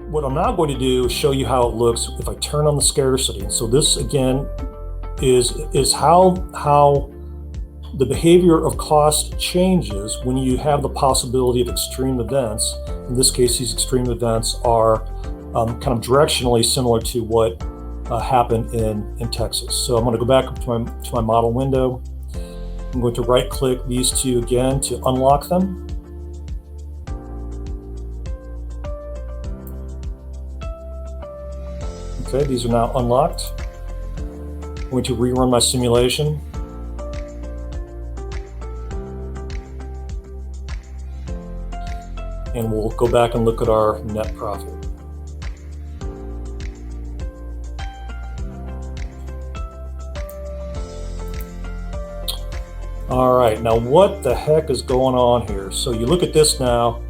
what I'm now going to do is show you how it looks if I turn on the scarcity. And so this again is how the behavior of cost changes when you have the possibility of extreme events. In this case, these extreme events are kind of directionally similar to what happened in Texas. So I'm going to go back to my model window. I'm going to right click these two again to unlock them. Okay, these are now unlocked. I'm going to rerun my simulation. And we'll go back and look at our net profit. All right, now what the heck is going on here? So you look at this now,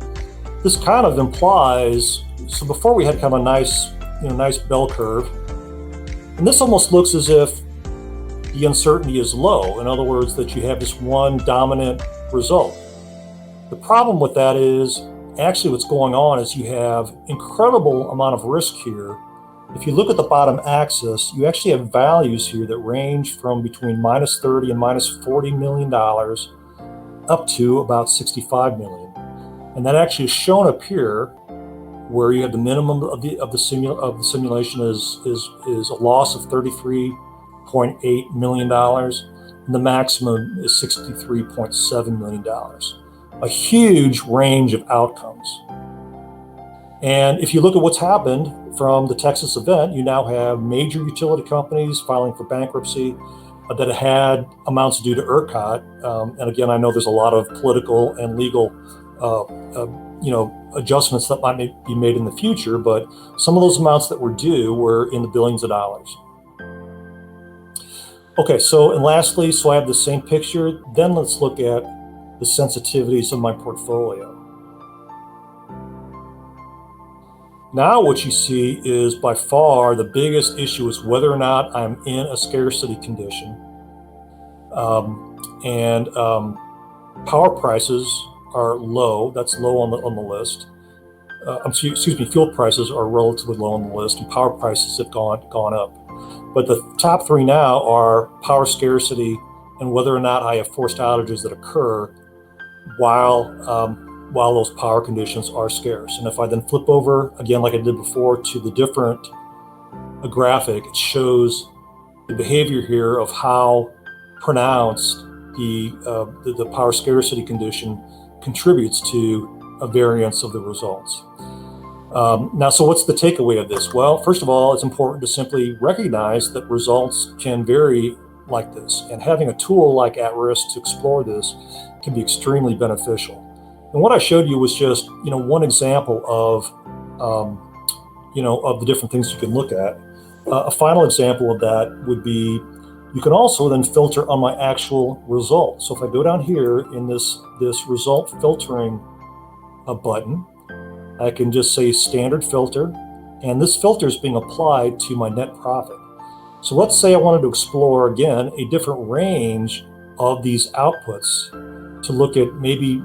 this kind of implies, so before we had kind of a nice bell curve, and this almost looks as if the uncertainty is low. In other words, that you have this one dominant result. The problem with that is, actually what's going on is you have incredible amount of risk here. If you look at the bottom axis, you actually have values here that range from between minus 30 and minus $40 million up to about 65 million. And that actually is shown up here where you have the minimum of the simulation is a loss of $33.8 million, and the maximum is $63.7 million. A huge range of outcomes. And if you look at what's happened from the Texas event, you now have major utility companies filing for bankruptcy that had amounts due to ERCOT. And again, I know there's a lot of political and legal adjustments that might be made in the future, but some of those amounts that were due were in the billions of dollars. Okay, and lastly, so I have the same picture. Then let's look at the sensitivities of my portfolio. Now what you see is by far the biggest issue is whether or not I'm in a scarcity condition. Power prices are low. That's low on the list. Excuse me, fuel prices are relatively low on the list, and power prices have gone up. But the top three now are power scarcity and whether or not I have forced outages that occur while those power conditions are scarce. And if I then flip over again, like I did before, to the different graphic, it shows the behavior here of how pronounced the power scarcity condition contributes to a variance of the results. Now, so what's the takeaway of this? Well, first of all, it's important to simply recognize that results can vary like this, and having a tool like At-Risk to explore this can be extremely beneficial. And what I showed you was just one example of of the different things you can look at. A final example of that would be you can also then filter on my actual result. So if I go down here in this result filtering button, I can just say standard filter, and this filter is being applied to my net profit. So let's say I wanted to explore again a different range of these outputs to look at maybe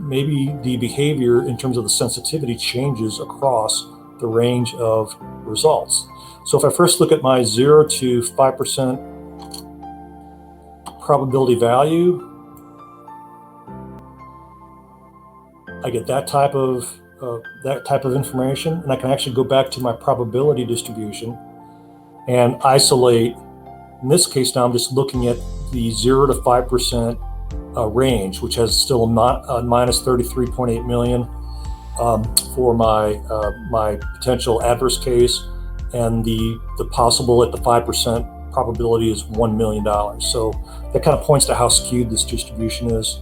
the behavior in terms of the sensitivity changes across the range of results. So if I first look at my 0 to 5% probability value, I get that type of information, and I can actually go back to my probability distribution and isolate. In this case, now I'm just looking at the 0 to 5% range, which has still a minus 33.8 million for my potential adverse case, and the possible at the 5% probability is $1 million. So that kind of points to how skewed this distribution is.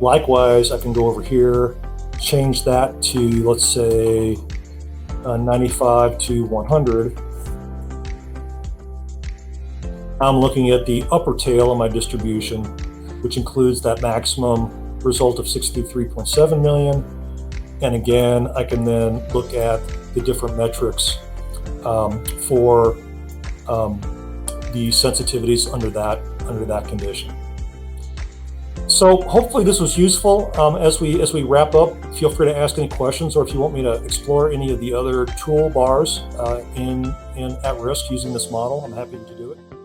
Likewise, I can go over here, change that to, let's say, 95 to 100. I'm looking at the upper tail of my distribution, which includes that maximum result of 63.7 million. And again, I can then look at the different metrics for the sensitivities under that condition. So hopefully this was useful. As we wrap up, feel free to ask any questions, or if you want me to explore any of the other toolbars in at risk using this model, I'm happy to do it.